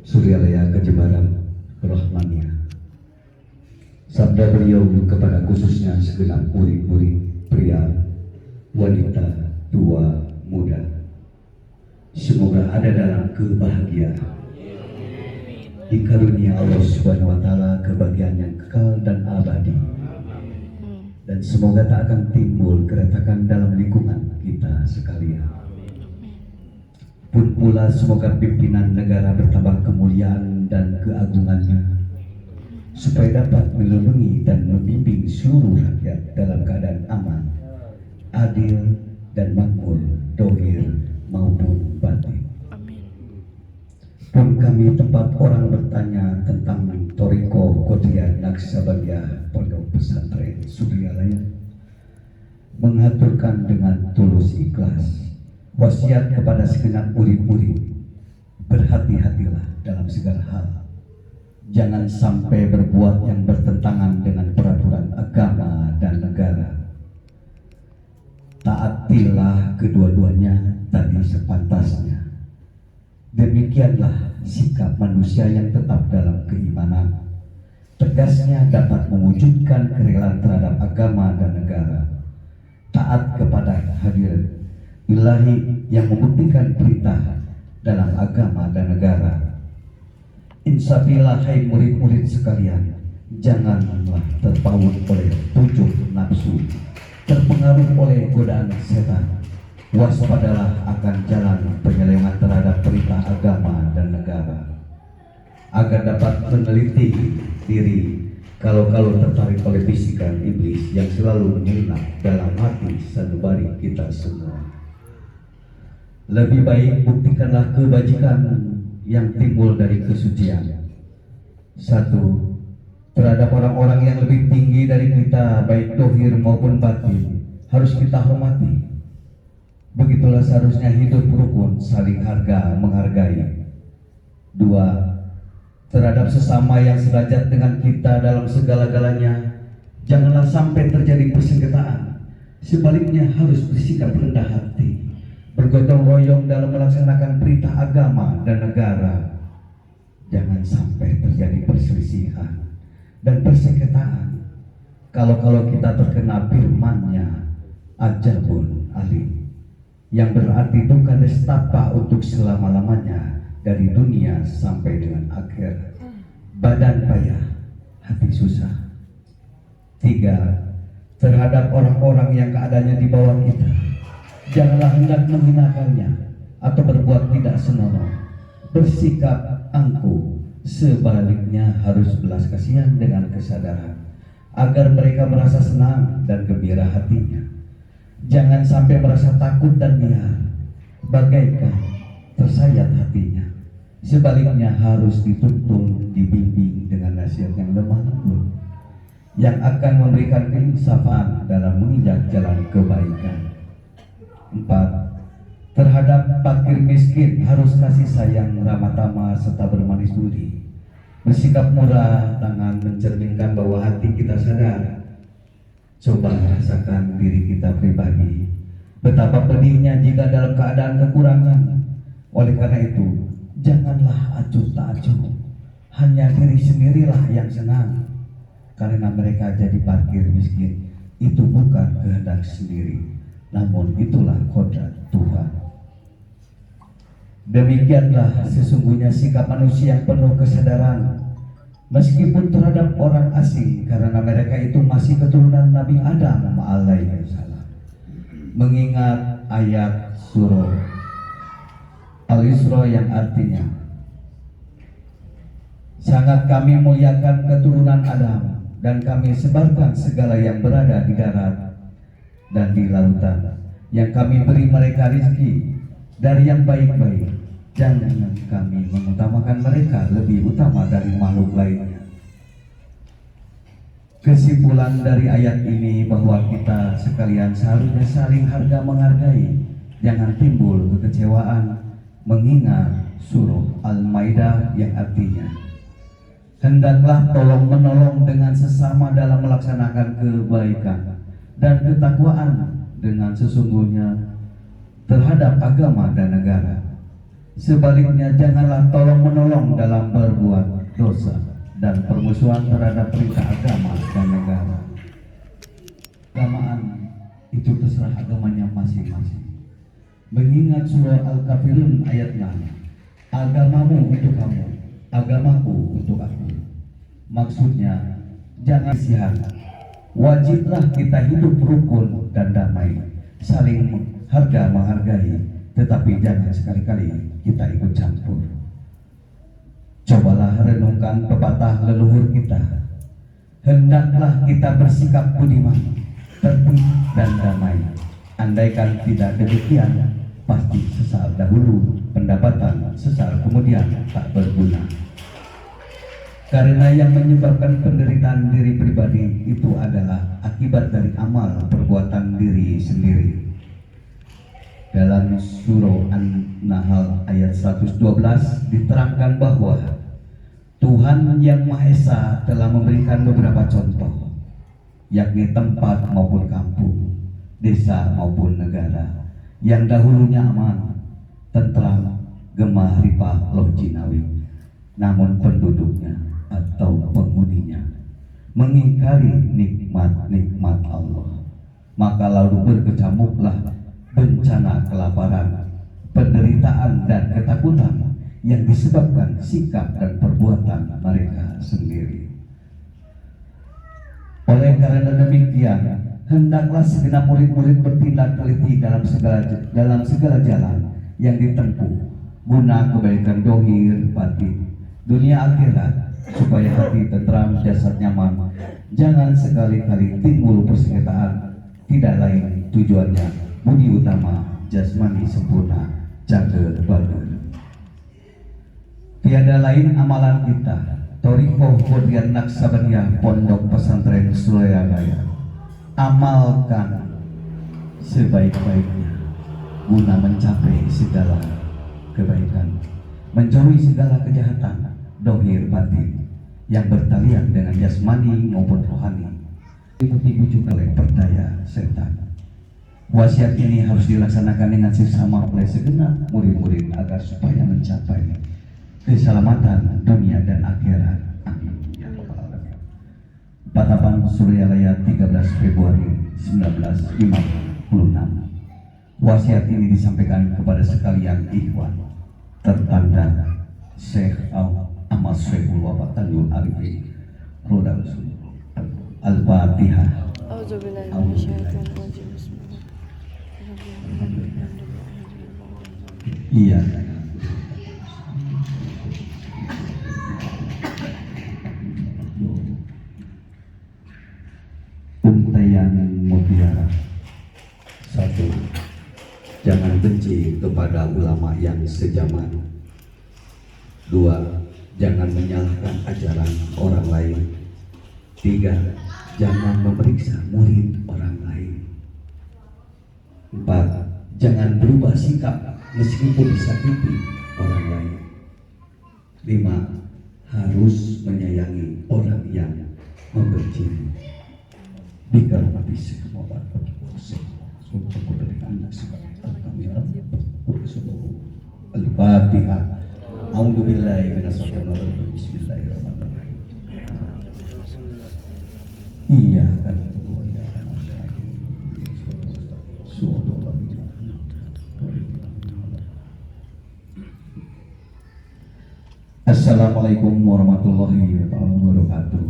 Suryalaya Kejebaran Rahmania. Sabda beliau kepada khususnya segenap murid-murid pria, wanita, tua, muda. Semoga ada dalam kebahagiaan. Dikarunia Allah Subhanahu wa Ta'ala kebahagiaan yang kekal dan abadi. Dan semoga tak akan timbul keretakan dalam lingkungan kita sekalian. Pun pula semoga pimpinan negara bertambah kemuliaan dan keagungannya, supaya dapat melindungi dan membimbing seluruh rakyat dalam keadaan aman, adil dan makmur, dohir maupun batin. Pun kami tempat orang bertanya tentang Toriko Kodriya Naksabandia Pondok Pesantren Suryalaya, mengaturkan dengan tulus ikhlas wasiat kepada segenap murid-murid, berhati-hatilah dalam segala hal. Jangan sampai berbuat yang bertentangan dengan peraturan agama dan negara. Taatilah kedua-duanya tadi sepantasnya. Demikianlah sikap manusia yang tetap dalam keimanan. Tegasnya dapat mewujudkan kerelaan terhadap agama dan negara. Taat kepada hadirat ilahi yang membuktikan perintah dalam agama dan negara. Insafilah hai murid-murid sekalian, janganlah terpaut oleh pucuk nafsu, terpengaruh oleh godaan setan. Waspadalah akan jalan penyelewengan terhadap perintah agama dan negara, agar dapat meneliti diri kalau tertarik oleh bisikan iblis yang selalu menyelinap dalam hati sanubari kita semua. Lebih baik buktikanlah kebajikan yang timbul dari kesucian. Satu, terhadap orang-orang yang lebih tinggi dari kita, baik dohir maupun batin, harus kita hormati. Begitulah seharusnya hidup rukun, saling harga menghargai. Dua, terhadap sesama yang sederajat dengan kita dalam segala-galanya, janganlah sampai terjadi persengketaan. Sebaliknya harus bersikap rendah hati, bergotong royong dalam melaksanakan perintah agama dan negara. Jangan sampai terjadi perselisihan dan persengketaan. Kalau kita terkena firman-Nya, ajabun alim, yang berarti duka nestapa untuk selama-lamanya dari dunia sampai dengan akhir. Badan payah, hati susah. Tiga, terhadap orang-orang yang keadaannya di bawah kita, janganlah hendak menghinakannya atau berbuat tidak senonoh, bersikap angkuh. Sebaliknya harus belas kasihan dengan kesadaran, agar mereka merasa senang dan gembira hatinya. Jangan sampai merasa takut dan liar, bagaikan tersayat hatinya. Sebaliknya harus dituntun, dibimbing dengan nasihat yang lemah lembut, yang akan memberikan keinsafan dalam menginjak jalan kebaikan. 4. Terhadap fakir miskin harus kasih sayang, ramah tamah serta bermanis budi. Bersikap murah tangan mencerminkan bahwa hati kita sadar. Coba rasakan diri kita pribadi, betapa pedihnya jika dalam keadaan kekurangan. Oleh karena itu, janganlah acuh tak acuh, hanya diri sendirilah yang senang. Karena mereka jadi fakir miskin, itu bukan kehendak sendiri, namun itulah kodrat Tuhan. Demikianlah sesungguhnya sikap manusia yang penuh kesadaran, meskipun terhadap orang asing, karena mereka itu masih keturunan Nabi Adam alaihissalam. Mengingat ayat surah Al-Isra yang artinya, sangat kami muliakan keturunan Adam, dan kami sebarkan segala yang berada di darat dan di lautan, yang kami beri mereka rezeki dari yang baik-baik. Jangan kami mengutamakan mereka lebih utama dari makhluk lainnya. Kesimpulan dari ayat ini bahwa kita sekalian seharusnya saling harga menghargai, jangan timbul kekecewaan, mengingat surah Al-Maidah yang artinya, hendaklah tolong menolong dengan sesama dalam melaksanakan kebaikan dan ketakwaan dengan sesungguhnya terhadap agama dan negara. Sebaliknya janganlah tolong-menolong dalam berbuat dosa dan permusuhan terhadap perintah agama dan negara. Agamaan itu terserah agamanya masing-masing. Mengingat surah Al-Kafirun ayat 6, agamamu untuk kamu, agamaku untuk aku. Maksudnya jangan sihan. Wajiblah kita hidup rukun dan damai, saling menghargai, tetapi jangan sekali-kali kita ikut campur. Cobalah renungkan pepatah leluhur kita. Hendaklah kita bersikap budiman, tertib dan damai. Andaikan tidak demikian, pasti sesal dahulu pendapatan, sesal kemudian tak berguna. Karena yang menyebabkan penderitaan diri pribadi itu adalah akibat dari amal perbuatan diri sendiri. Dalam surah An-Nahl ayat 112 diterangkan bahwa Tuhan Yang Maha Esa telah memberikan beberapa contoh, yakni tempat maupun kampung, desa maupun negara, yang dahulunya aman, tentram, gemah ripah loh jinawi, namun penduduknya atau penghuninya mengingkari nikmat-nikmat Allah, maka lalu berkecamuklah bencana kelaparan, penderitaan dan ketakutan yang disebabkan sikap dan perbuatan mereka sendiri. Oleh karena demikian, hendaklah segenap murid-murid bertindak teliti dalam segala jalan yang ditempuh guna kebaikan dohir batin, dunia akhirat, supaya hati tentram, jasad nyaman. Jangan sekali-kali timbul persengketaan, tidak lain tujuannya budi utama jasmani sempurna, cager bager. Tiada lain amalan kita, Thoriqoh Qadriyah Naksabaniyah Pondok Pesantren Surabaya, amalkan sebaik-baiknya guna mencapai segala kebaikan, menjauhi segala kejahatan dohir batin yang bertalian dengan jasmani maupun rohani, dibujuk oleh perdaya setan. Wasiat ini harus dilaksanakan dengan seksama oleh segenap murid-murid agar supaya mencapai keselamatan dunia dan akhirat. Amin ya rabbal alamin. Patapan Suryalaya 13 Februari 1956. Wasiat ini disampaikan kepada sekalian ikhwan tertanda Syekh Ahmad Syekhul Wafat Tanjung Arifin Roda Usul. Al-Fatihah. Iya. Untayan mutiara. 1. Jangan benci kepada ulama yang sejaman. 2. Jangan menyalahkan ajaran orang lain. 3. Jangan memeriksa murid orang lain. 4. Jangan berubah sikap meskipun disakiti orang lain. 5. Harus menyayangi orang yang membenci. Dikarenakan semua dari anak sebagai kami Al-Fatihah. A'udzubillahi minasyaitonir rajim. Bismillahirrahmanirrahim. Iya kan. Assalamualaikum warahmatullahi wabarakatuh.